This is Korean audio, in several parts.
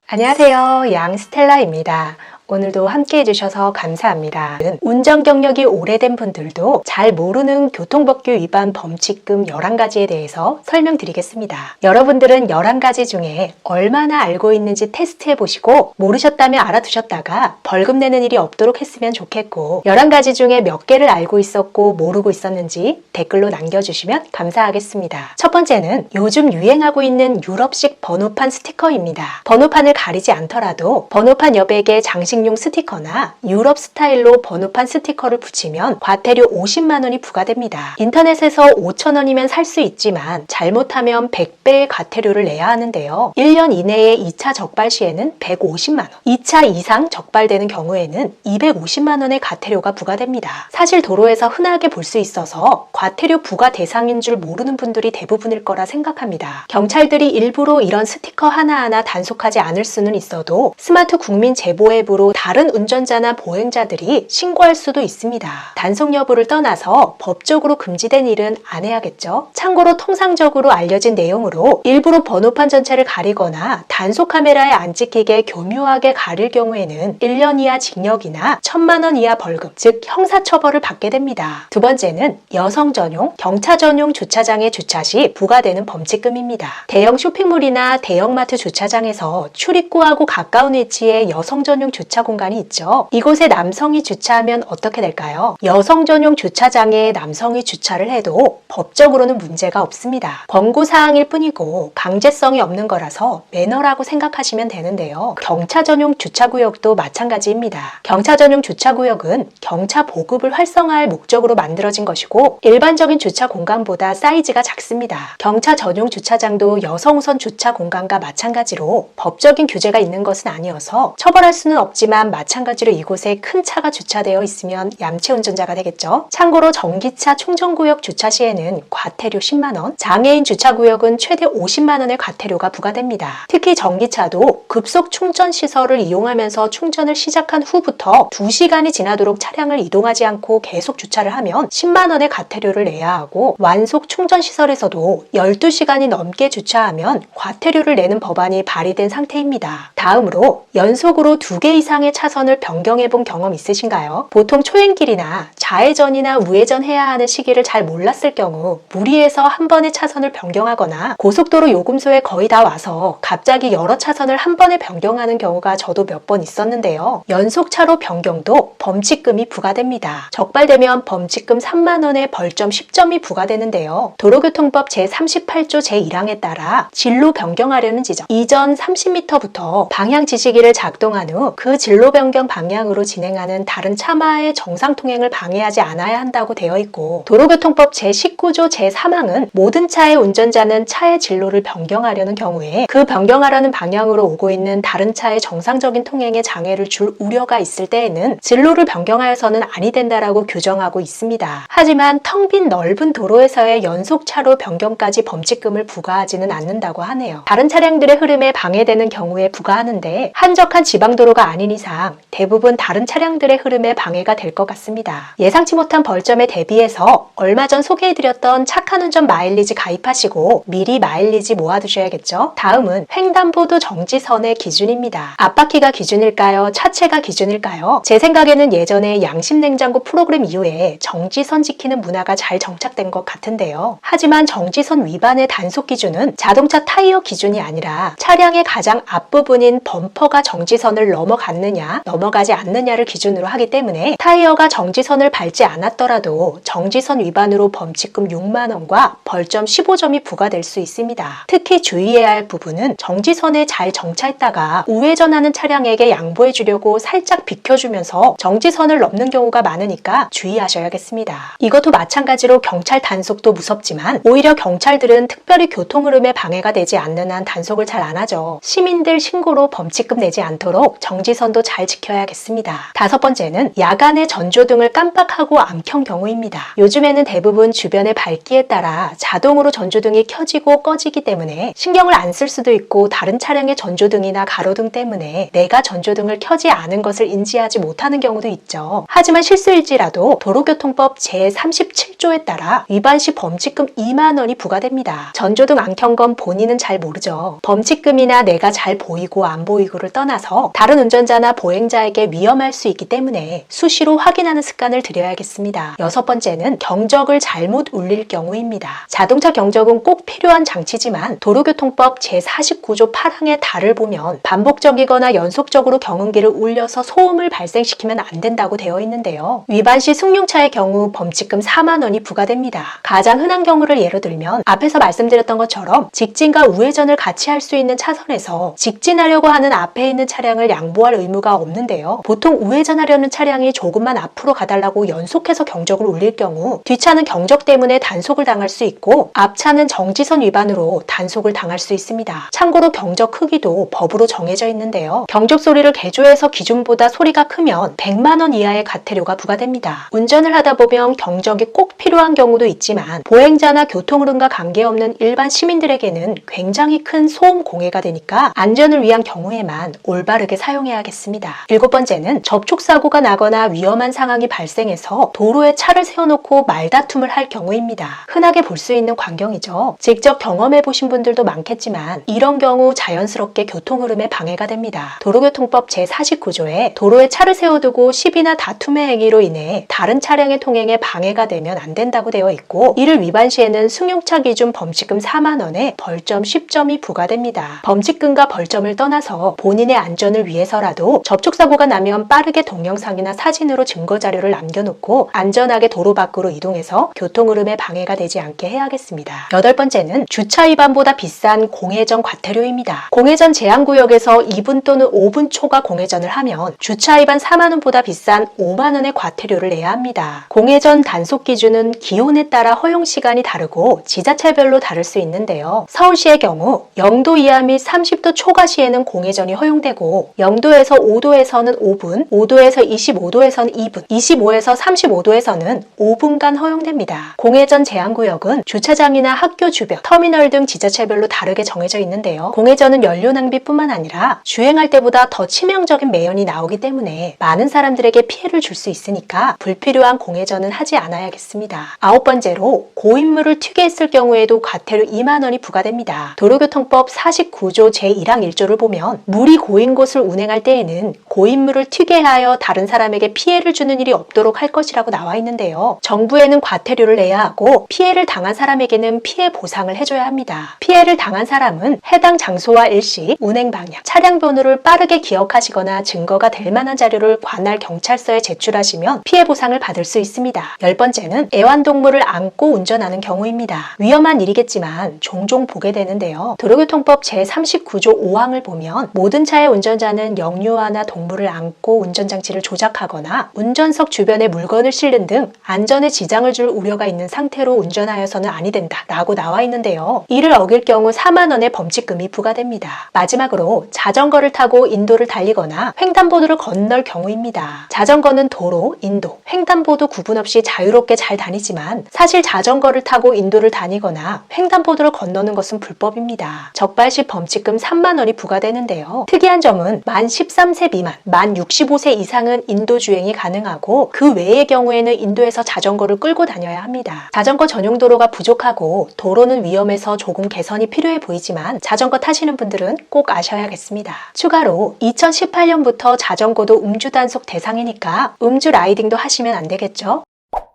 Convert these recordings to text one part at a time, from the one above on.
안녕하세요. 양스텔라입니다. 오늘도 함께 해주셔서 감사합니다. 운전 경력이 오래된 분들도 잘 모르는 교통법규 위반 범칙금 11가지에 대해서 설명드리겠습니다. 여러분들은 11가지 중에 얼마나 알고 있는지 테스트해보시고 모르셨다면 알아두셨다가 벌금 내는 일이 없도록 했으면 좋겠고 11가지 중에 몇 개를 알고 있었고 모르고 있었는지 댓글로 남겨주시면 감사하겠습니다. 첫 번째는 요즘 유행하고 있는 유럽식 번호판 스티커입니다. 번호판을 가리지 않더라도 번호판 여백에 장식 용 스티커나 유럽 스타일로 번호판 스티커를 붙이면 과태료 50만 원이 부과됩니다. 인터넷에서 5천 원이면 살 수 있지만 잘못하면 100배의 과태료를 내야 하는데요. 1년 이내에 2차 적발 시에는 150만 원, 2차 이상 적발되는 경우에는 250만 원의 과태료가 부과됩니다. 사실 도로에서 흔하게 볼 수 있어서 과태료 부과 대상인 줄 모르는 분들이 대부분일 거라 생각합니다. 경찰들이 일부러 이런 스티커 하나하나 단속하지 않을 수는 있어도 스마트 국민 제보 앱으로 다른 운전자나 보행자들이 신고할 수도 있습니다. 단속 여부를 떠나서 법적으로 금지된 일은 안 해야겠죠. 참고로 통상적으로 알려진 내용으로 일부러 번호판 전체를 가리거나 단속 카메라에 안 찍히게 교묘하게 가릴 경우에는 1년 이하 징역이나 1,000만 원 이하 벌금, 즉 형사처벌을 받게 됩니다. 두 번째는 여성 전용, 경차 전용 주차장에 주차 시 부과되는 범칙금입니다. 대형 쇼핑몰이나 대형마트 주차장에서 출입구하고 가까운 위치에 여성 전용 주차 공간이 있죠. 이곳에 남성이 주차하면 어떻게 될까요? 여성 전용 주차장에 남성이 주차를 해도 법적으로는 문제가 없습니다. 권고사항일 뿐이고 강제성이 없는 거라서 매너라고 생각하시면 되는데요. 경차 전용 주차구역도 마찬가지입니다. 경차 전용 주차구역은 경차 보급을 활성화할 목적으로 만들어진 것이고 일반적인 주차 공간보다 사이즈가 작습니다. 경차 전용 주차장도 여성 우선 주차 공간과 마찬가지로 법적인 규제가 있는 것은 아니어서 처벌할 수는 없지만 마찬가지로 이곳에 큰 차가 주차되어 있으면 얌체 운전자가 되겠죠. 참고로 전기차 충전구역 주차 시에는 과태료 10만 원, 장애인 주차구역은 최대 50만 원의 과태료가 부과됩니다. 특히 전기차도 급속 충전 시설을 이용하면서 충전을 시작한 후부터 2시간이 지나도록 차량을 이동하지 않고 계속 주차를 하면 10만 원의 과태료를 내야 하고 완속 충전 시설에서도 12시간이 넘게 주차하면 과태료를 내는 법안이 발의된 상태입니다. 다음으로 연속으로 2개 이상의 차선을 변경해 본 경험 있으신가요? 보통 초행길이나 좌회전이나 우회전 해야 하는 시기를 잘 몰랐을 경우 무리해서 한 번에 차선을 변경하거나 고속도로 요금소에 거의 다 와서 갑자기 여러 차선을 한 번에 변경하는 경우가 저도 몇 번 있었는데요. 연속차로 변경도 범칙금이 부과됩니다. 적발되면 범칙금 3만 원의 벌점 10점이 부과되는데요. 도로교통법 제38조 제1항에 따라 진로 변경하려는 지점 이전 30m부터 방향 지시기를 작동한 후 그 진로 변경 방향으로 진행하는 다른 차마의 정상 통행을 방해하지 않아야 한다고 되어 있고 도로교통법 제19조 제3항은 모든 차의 운전자는 차의 진로를 변경하려는 경우에 그 변경하려는 방향으로 오고 있는 다른 차의 정상적인 통행에 장애를 줄 우려가 있을 때에는 진로를 변경하여서는 아니 된다라고 규정하고 있습니다. 하지만 텅 빈 넓은 도로에서의 연속차로 변경까지 범칙금을 부과하지는 않는다고 하네요. 다른 차량들의 흐름에 방해되는 경우에 부과하는데 한적한 지방도로가 아닌 이상 대부분 다른 차량들의 흐름에 방해가 될 것 같습니다. 예상치 못한 벌점에 대비해서 얼마 전 소개해드렸던 착한 운전 마일리지 가입하시고 미리 마일리지 모아두셔야겠죠. 다음은 횡단보도 정지선의 기준입니다. 앞바퀴가 기준일까요? 차체가 기준일까요? 제 생각에는 예전에 양심냉장고 프로그램 이후에 정지선 지키는 문화가 잘 정착된 것 같은데요. 하지만 정지선 위반의 단속 기준은 자동차 타이어 기준이 아니라 차량의 가장 앞부분인 범퍼가 정지선을 넘어갔느냐 넘어가지 않느냐를 기준으로 하기 때문에 타이어가 정지선을 밟지 않았더라도 정지선 위반으로 범칙금 6만 원과 벌점 15점이 부과될 수 있습니다. 특히 주의해야 할 부분은 정지선에 잘 정차했다가 우회전하는 차량에게 양보해 주려고 살짝 비켜주면서 정지선을 넘는 경우가 많으니까 주의하셔야겠습니다. 이것도 마찬가지로 경찰 단속도 무섭지만 오히려 경찰들은 특별히 교통 흐름에 방해가 되지 않는 한 단속을 잘 안 하죠. 시민들 신고로 범칙금 내지 않도록 정지선도 잘 지켜야겠습니다. 다섯 번째는 야간에 전조등을 깜빡하고 안 켠 경우입니다. 요즘에는 대부분 주변의 밝기에 따라 자동으로 전조등이 켜지고 꺼지기 때문에 신경을 안 쓸 수도 있고 다른 차량의 전조등이나 가로등 때문에 내가 전조등을 켜지 않은 것을 인지하지 못하는 경우도 있죠. 하지만 실수일지라도 도로교통법 제37조에 따라 위반 시 범칙금 2만 원이 부과됩니다. 전조등 안 켠 건 본인은 잘 모르죠. 범칙금이나 내가 잘 보이고 안 보이고를 떠나서 다른 운전자나 보행자에게 위험할 수 있기 때문에 수시로 확인하는 습관을 들여야겠습니다. 여섯 번째는 경적을 잘못 울릴 경우입니다. 자동차 경적은 꼭 필요한 장치지만 도로교통법 제49조 8항의 달을 보면 반복적이거나 연속적으로 경운기를 울려서 소음을 발생시키면 안 된다고 되어 있는데요. 위반 시 승용차의 경우 범칙금 4만 원이 부과됩니다. 가장 흔한 경우를 예로 들면 앞에서 말씀드렸던 것처럼 직진과 우회전을 같이 할 수 있는 차선에서 직진하려고 하는 앞에 있는 차량을 양보할 의무가 없는데요. 보통 우회전하려는 차량이 조금만 앞으로 가달라고 연속해서 경적을 울릴 경우 뒷차는 경적 때문에 단속을 당할 수 있고 앞차는 정지선 위반으로 단속을 당할 수 있습니다. 참고로 경적 크기도 법으로 정해져 있는데요. 경적 소리를 개조해서 기준보다 소리가 크면 100만 원 이하의 과태료가 부과됩니다. 운전을 하다 보면 경적이 꼭 필요한 경우도 있지만 보행자나 교통흐름과 관계없는 일반 시민들에게는 굉장히 큰 소음 공해가 되니까 안전을 위한 경우에만 올바르게 사용해야겠습니다. 일곱 번째는 접촉사고가 나거나 위험한 상황이 발생해서 도로에 차를 세워놓고 말다툼을 할 경우입니다. 흔하게 볼 수 있는 광경이죠. 직접 경험해 보신 분들도 많겠지만 이런 경우 자연스럽게 교통흐름에 방해가 됩니다. 도로교통법 제49조에 도로에 차를 세워두고 시비나 다툼의 행위로 인해 다른 차량의 통행에 방해가 되면 안 된다고 되어 있고 이를 위반 시에는 승용차 기준 범칙금 4만 원에 벌점 10점이 부과됩니다. 범칙금과 벌점을 떠나서 본인의 안전을 위해서라도 접촉사고가 나면 빠르게 동영상이나 사진으로 증거자료를 남겨놓고 안전하게 도로 밖으로 이동해서 교통흐름에 방해가 되지 않게 해야겠습니다. 여덟 번째는 주차 위반보다 비싼 공회전 과태료입니다. 공회전 제한구역에서 2분 또는 5분 초과 공회전을 하면 주차 위반 4만 원보다 비싼 5만 원의 과태료를 내야 합니다. 공회전 단속 기준은 기온에 따라 허용 시간이 다르고 지자체별로 다를 수 있는데요. 서울시의 경우 0도 이하 및 30도 초과 시에는 공회전이 허용되고 0도에서 5도에서는 5분, 5도에서 25도에서는 2분, 25에서 35도에서는 5분간 허용됩니다. 공회전 제한구역은 주차장이나 학교 주변, 터미널 등 지자체별로 다르게 정해져 있는데요. 공회전은 연료 낭비뿐만 아니라 주행할 때보다 더 치명적인 매연이 나오기 때문에 많은 사람들에게 피해를 줄 수 있으니까 불필요한 공회전은 하지 않아야겠습니다. 아홉 번째로 고인물을 튀게 했을 경우에도 과태료 2만 원이 부과됩니다. 도로교통법 49조 제1항 1조를 보면 물이 고인 곳을 운행할 때에는 고인물을 튀게 하여 다른 사람에게 피해를 주는 일이 없도록 할 것이라고 나와 있는데요. 정부에는 과태료를 내야 하고 피해를 당한 사람에게는 피해 보상을 해줘야 합니다. 피해를 당한 사람은 해당 장소와 일시, 운행 방향, 차량 번호를 빠르게 기억하시거나 증거가 될 만한 자료를 관할 경찰서에 제출하시면 피해 보상을 받을 수 있습니다. 열 번째는 애완동물을 안고 운전하는 경우입니다. 위험한 일이겠지만 종종 보게 되는데요. 도로교통법 제39조 5항을 보면 모든 차의 운전자는 영유아나 동물을 안고 운전장치를 조작하거나 운전석 주변에 물건을 실는 등 안전에 지장을 줄 우려가 있는 상태로 운전하여서는 아니 된다 라고 나와 있는데요. 이를 어길 경우 4만 원의 범칙금이 부과됩니다. 마지막으로 자전거를 타고 인도를 달리거나 횡단보도를 건널 경우입니다. 자전거는 도로, 인도, 횡단보도 구분 없이 자유롭게 잘 다니지만 사실 자전거를 타고 인도를 다니거나 횡단보도를 건너는 것은 불법입니다. 적발 시 범칙금 3만 원이 부과되는데요. 특이한 점은 만 13세 미만, 만 65세 이상은 인도 주행이 가능하고 그 외의 경우에는 인도에서 자전거를 끌고 다녀야 합니다. 자전거 전용 도로가 부족하고 도로는 위험해서 조금 개선이 필요해 보이지만 자전거 타시는 분들은 꼭 아셔야겠습니다. 추가로 2018년부터 자전거도 음주 단속 대상이니까 음주 라이딩도 하시면 안 되겠죠?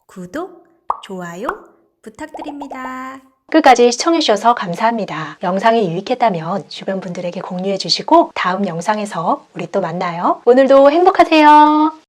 구독, 좋아요 부탁드립니다. 끝까지 시청해주셔서 감사합니다. 영상이 유익했다면 주변 분들에게 공유해 주시고 다음 영상에서 우리 또 만나요. 오늘도 행복하세요.